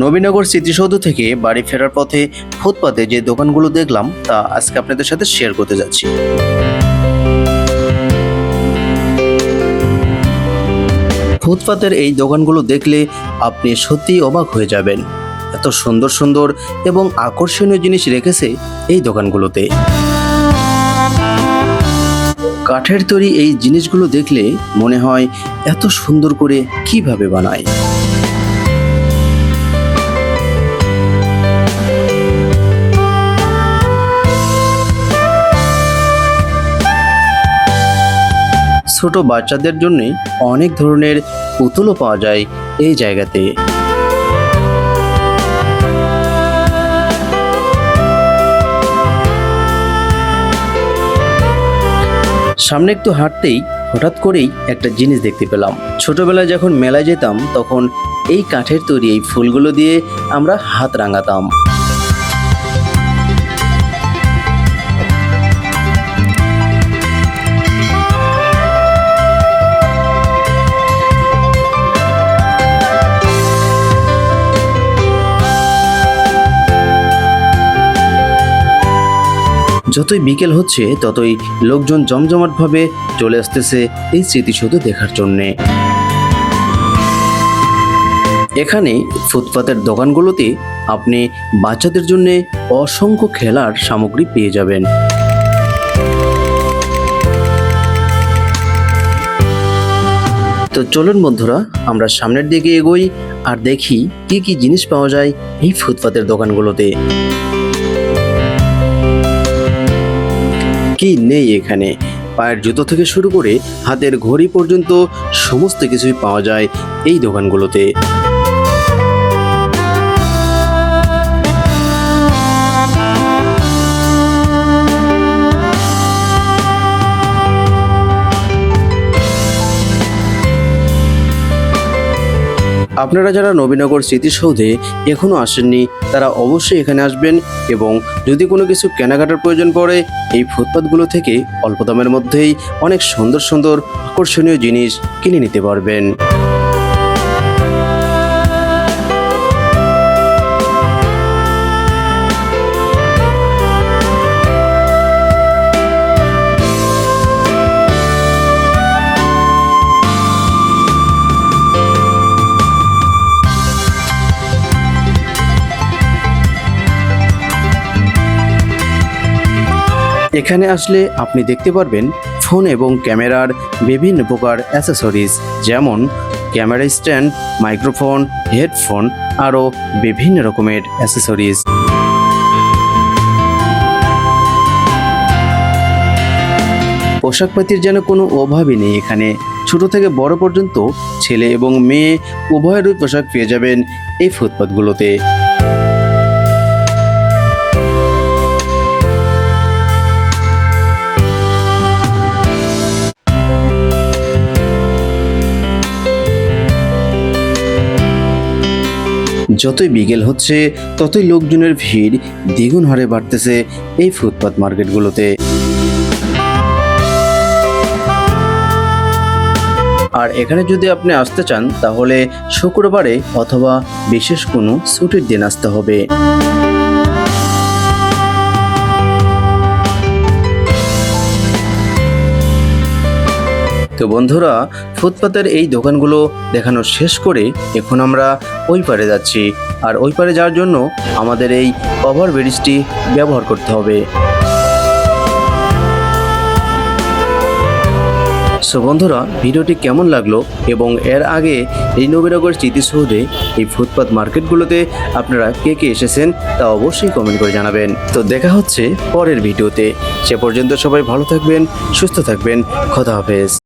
নবীনগর স্মৃতিসৌধ থেকে বাড়ি ফেরার পথে ফুটপাতে যে দোকানগুলো দেখলাম তা আজকে আপনাদের সাথে শেয়ার করতে যাচ্ছি। ফুটপাতের এই দোকানগুলো দেখলে আপনি সত্যিই অবাক হয়ে যাবেন। এত সুন্দর সুন্দর এবং আকর্ষণীয় জিনিস রেখেছে এই দোকানগুলোতে। কাঠের তৈরি এই জিনিসগুলো দেখলে মনে হয় এত সুন্দর করে কিভাবে বানায়। ছোট বাচ্চাদের জন্য অনেক ধরনের পুতুলও পাওয়া যায় এই জায়গাতে। সামনে একটু হাঁটতেই হঠাৎ করেই একটা জিনিস দেখতে পেলাম। ছোটবেলায় যখন মেলায় যেতাম তখন এই কাঠের তৈরি এই ফুলগুলো দিয়ে আমরা হাত রাঙাতাম। যতই বিকেল হচ্ছে ততই লোকজন জমজমাটভাবে চলে আসতেছে এই স্মৃতিসৌধ দেখার জন্যে। এখানে ফুটপাতের দোকানগুলোতে আপনি বাচ্চাদের জন্য অসংখ্য খেলার সামগ্রী পেয়ে যাবেন। তো চলুন বন্ধুরা, আমরা সামনের দিকে এগোই আর দেখি কি কি জিনিস পাওয়া যায় এই ফুটপাতের দোকানগুলোতে। কি নেই এখানে, পায়ের জুতো থেকে শুরু করে হাতের ঘড়ি পর্যন্ত সমস্ত কিছুই পাওয়া যায় এই দোকানগুলোতে। আপনারা যারা নবীনগর স্মৃতিসৌধে এখনও আসেননি তারা অবশ্যই এখানে আসবেন এবং যদি কোনো কিছু কেনাকাটার প্রয়োজন পড়ে এই ফুটপাতগুলো থেকে অল্প দামের মধ্যেই অনেক সুন্দর সুন্দর আকর্ষণীয় জিনিস কিনে নিতে পারবেন। এখানে আসলে আপনি দেখতে পারবেন ফোন এবং ক্যামেরার বিভিন্ন প্রকার অ্যাসেসরিজ, যেমন ক্যামেরা স্ট্যান্ড, মাইক্রোফোন, হেডফোন, আরও বিভিন্ন রকমের অ্যাসেসরিজ। পোশাকপাতির যেন কোনো অভাবই নেই এখানে। ছোট থেকে বড় পর্যন্ত ছেলে এবং মেয়ে উভয়েরই পোশাক পেয়ে যাবেন এই ফুটপাতগুলোতে। যতই বিকেল হচ্ছে ততই লোকজনের ভিড় দ্বিগুণ হারে বাড়তেছে এই ফুটপাত মার্কেটগুলোতে। আর এখানে যদি আপনি আসতে চান তাহলে শুক্রবারে অথবা বিশেষ কোনো ছুটির দিন আসতে হবে। তো বন্ধুরা, ফুটপাতের এই দোকানগুলো দেখানো শেষ করে এখন আমরা ওই পারে যাচ্ছি। আর ওই পারে যাওয়ার জন্য আমাদের এই ওভারব্রিজটি ব্যবহার করতে হবে। সো বন্ধুরা, ভিডিওটি কেমন লাগলো এবং এর আগে এই নবীনগর স্মৃতিসৌধে এই ফুটপাত মার্কেটগুলোতে আপনারা কে কে এসেছেন তা অবশ্যই কমেন্ট করে জানাবেন। তো দেখা হচ্ছে পরের ভিডিওতে। সে পর্যন্ত সবাই ভালো থাকবেন, সুস্থ থাকবেন। খোদা হাফেজ।